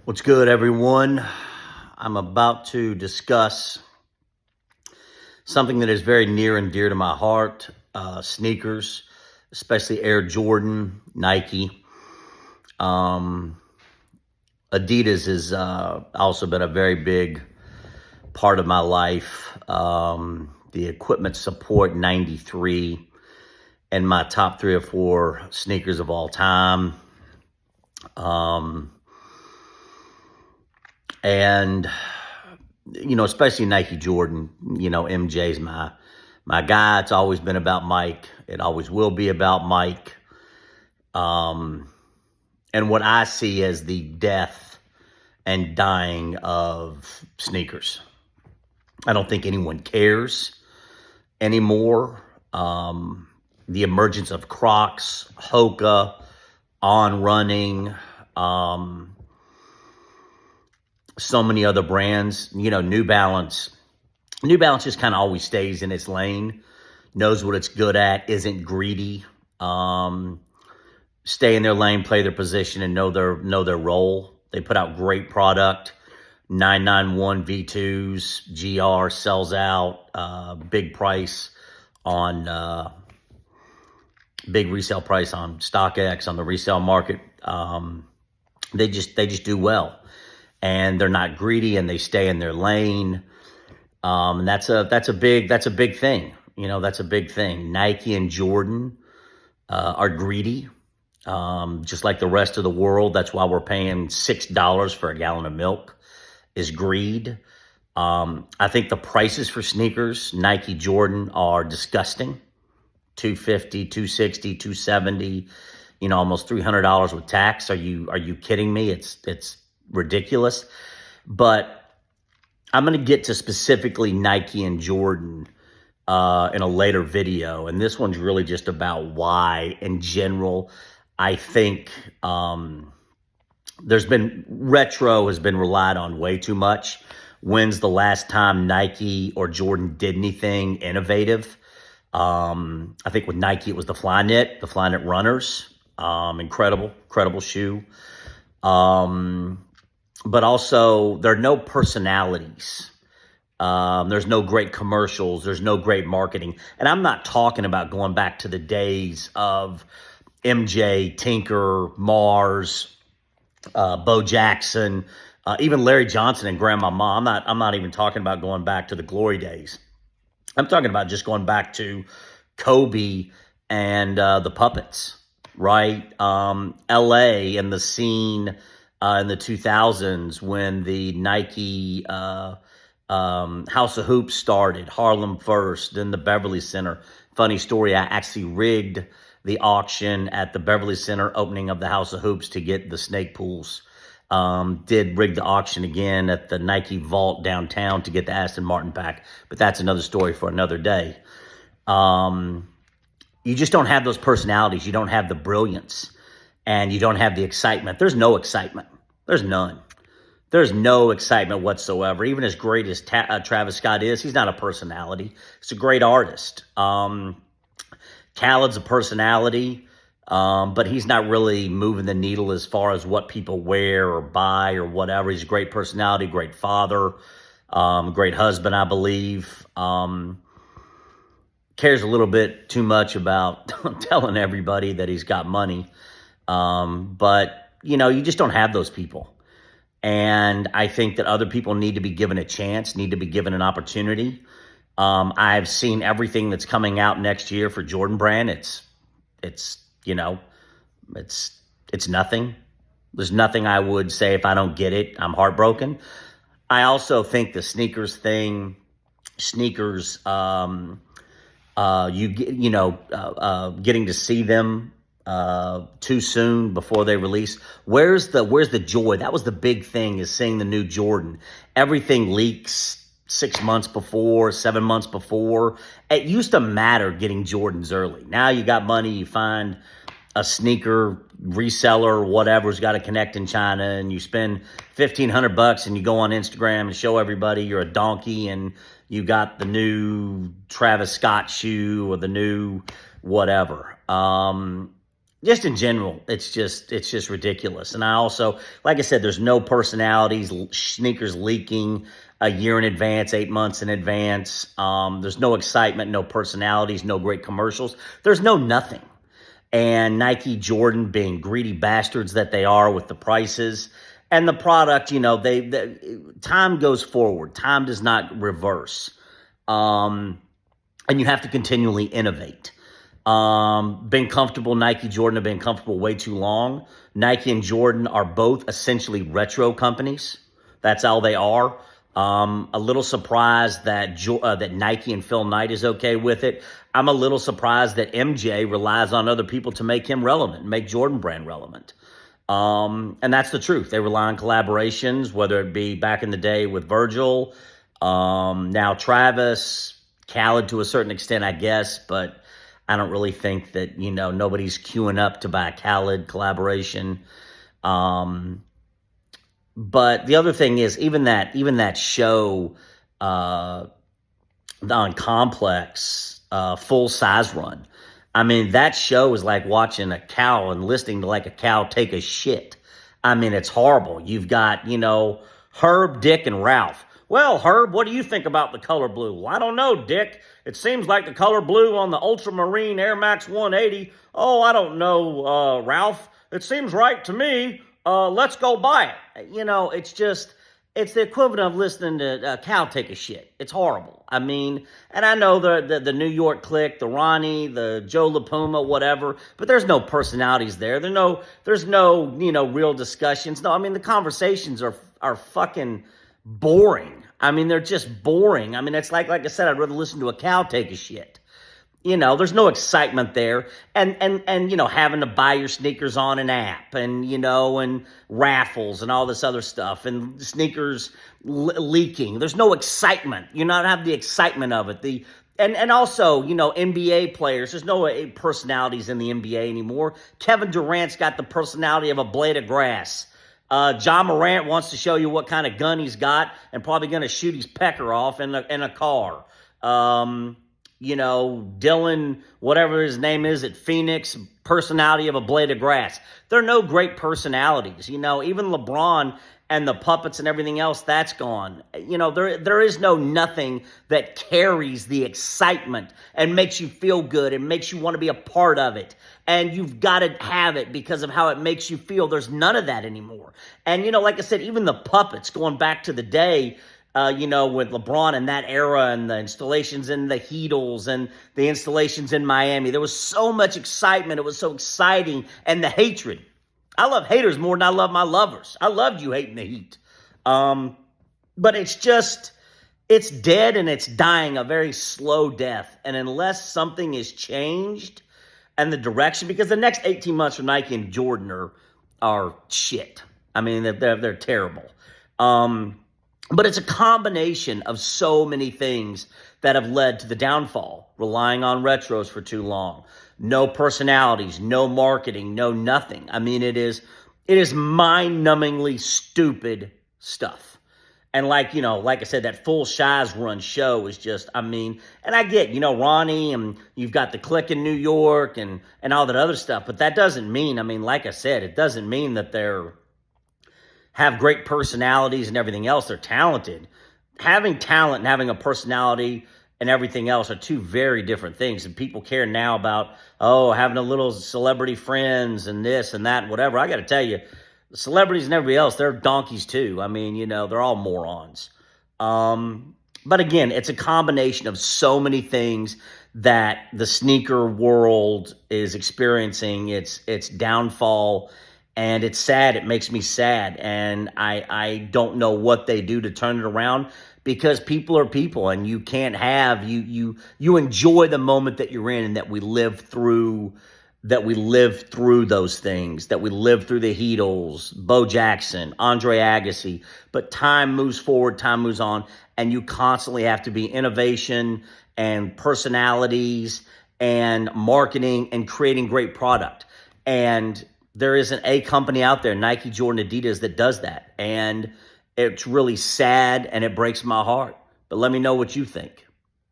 What's good, everyone? I'm about to discuss something that is very near and dear to my heart, sneakers, especially Air Jordan, Nike. Um, Adidas has also been a very big part of my life. The equipment support 93 and my top 3 or 4 sneakers of all time. And especially Nike Jordan, MJ's my guy. It's always been about Mike. It always will be about Mike. And what I see as the death and dying of sneakers. I don't think anyone cares anymore. The emergence of Crocs, Hoka, On Running, so many other brands, New Balance. New Balance just kind of always stays in its lane, knows what it's good at, isn't greedy, stay in their lane, play their position, and know their role. They put out great product. 991 V2s, GR sells out, big price on big resale price on StockX on the resale market. They just do well, and they're not greedy, and they stay in their lane. And that's a big thing. That's a big thing. Nike and Jordan are greedy, just like the rest of the world. That's why we're paying $6 for a gallon of milk. Is greed. I think the prices for sneakers, Nike, Jordan, are disgusting. $250, $260, $270, almost $300 with tax. Are you kidding me? It's ridiculous. But I'm going to get to specifically Nike and Jordan in a later video. And this one's really just about why, in general, I think retro has been relied on way too much. When's the last time Nike or Jordan did anything innovative? I think with Nike, it was the Flyknit runners. Incredible shoe. But also, there are no personalities. There's no great commercials. There's no great marketing. And I'm not talking about going back to the days of MJ, Tinker, Mars, Bo Jackson, even Larry Johnson and Grandma Ma. I'm not even talking about going back to the glory days. I'm talking about just going back to Kobe and the puppets, right? LA and the scene in the 2000s when the Nike House of Hoops started, Harlem first, then the Beverly Center. Funny story, I actually rigged the auction at the Beverly Center opening of the House of Hoops to get the snake pools. Did rig the auction again at the Nike Vault downtown to get the Aston Martin pack, but that's another story for another day. You just don't have those personalities. You don't have the brilliance, and you don't have the excitement. There's no excitement. There's none. There's no excitement whatsoever. Even as great as Travis Scott is, he's not a personality. He's a great artist. Khaled's a personality, but he's not really moving the needle as far as what people wear or buy or whatever. He's a great personality, great father, great husband, I believe. Cares a little bit too much about telling everybody that he's got money. But, you just don't have those people. And I think that other people need to be given a chance, need to be given an opportunity. I've seen everything that's coming out next year for Jordan Brand. It's nothing. There's nothing I would say if I don't get it. I'm heartbroken. I also think the sneakers, getting to see them too soon before they release. Where's the joy? That was the big thing, is seeing the new Jordan. Everything leaks 6 months before, 7 months before. It used to matter getting Jordans early. Now you got money, you find a sneaker reseller or whatever who's got a connect in China, and you spend $1,500 and you go on Instagram and show everybody you're a donkey and you got the new Travis Scott shoe or the new whatever. just in general, it's just ridiculous. And I also, like I said, there's no personalities, sneakers leaking a year in advance, 8 months in advance. There's no excitement, no personalities, no great commercials. There's no nothing. And Nike, Jordan, being greedy bastards that they are with the prices and the product, time goes forward. Time does not reverse. And you have to continually innovate. Been comfortable. Nike, Jordan have been comfortable way too long. Nike and Jordan are both essentially retro companies. That's all they are. A little surprised that that Nike and Phil Knight is okay with it. I'm a little surprised that MJ relies on other people to make him relevant, make Jordan brand relevant. And that's the truth. They rely on collaborations, whether it be back in the day with Virgil, now Travis, Khaled to a certain extent, I guess, but I don't really think that, nobody's queuing up to buy a Khaled collaboration. But the other thing is, even that show on Complex, Full Size Run. I mean, that show is like watching a cow and listening to like a cow take a shit. I mean, it's horrible. You've got, Herb, Dick, and Ralph. Well, Herb, what do you think about the color blue? Well, I don't know, Dick. It seems like the color blue on the Ultramarine Air Max 180. Oh, I don't know, Ralph. It seems right to me. Let's go buy it. It's the equivalent of listening to a cow take a shit. It's horrible. I mean, and I know the New York clique, the Ronnie, the Joe LaPuma, whatever, but there's no personalities there. There's no real discussions. No, I mean, the conversations are fucking boring. I mean, they're just boring. I mean, it's like I said, I'd rather listen to a cow take a shit. There's no excitement there. And having to buy your sneakers on an app and, and raffles and all this other stuff and sneakers leaking. There's no excitement. You're not having the excitement of it. And also, NBA players, there's no personalities in the NBA anymore. Kevin Durant's got the personality of a blade of grass. John Morant wants to show you what kind of gun he's got and probably going to shoot his pecker off in a car. Dylan, whatever his name is at Phoenix, personality of a blade of grass. There are no great personalities. Even LeBron and the puppets and everything else, that's gone. There is nothing that carries the excitement and makes you feel good and makes you want to be a part of it. And you've got to have it because of how it makes you feel. There's none of that anymore. And, like I said, even the puppets going back to the day, with LeBron in that era and the installations in the Heatles and the installations in Miami, there was so much excitement. It was so exciting. And the hatred. I love haters more than I love my lovers. I loved you hating the Heat. But it's dead and it's dying a very slow death. And unless something is changed and the direction, because the next 18 months for Nike and Jordan are shit. I mean, they're terrible. But it's a combination of so many things that have led to the downfall. Relying on retros for too long. No personalities, no marketing, no nothing. I mean, it is mind-numbingly stupid stuff. And like I said, that Full Size Run show is just, and I get, Ronnie, and you've got the clique in New York and all that other stuff. But that doesn't mean, like I said, it doesn't mean that they're have great personalities and everything else. They're talented. Having talent and having a personality and everything else are two very different things. And people care now about, having a little celebrity friends and this and that and whatever. I got to tell you, the celebrities and everybody else, they're donkeys too. They're all morons. But again, it's a combination of so many things that the sneaker world is experiencing. Its downfall. And it's sad. It makes me sad. And I don't know what they do to turn it around because people are people and you can't have, you enjoy the moment that you're in and that we live through those things, that we live through the Heatles, Bo Jackson, Andre Agassi. But time moves forward, time moves on, and you constantly have to be innovation and personalities and marketing and creating great product. And there isn't a company out there, Nike, Jordan, Adidas, that does that. And it's really sad and it breaks my heart. But let me know what you think.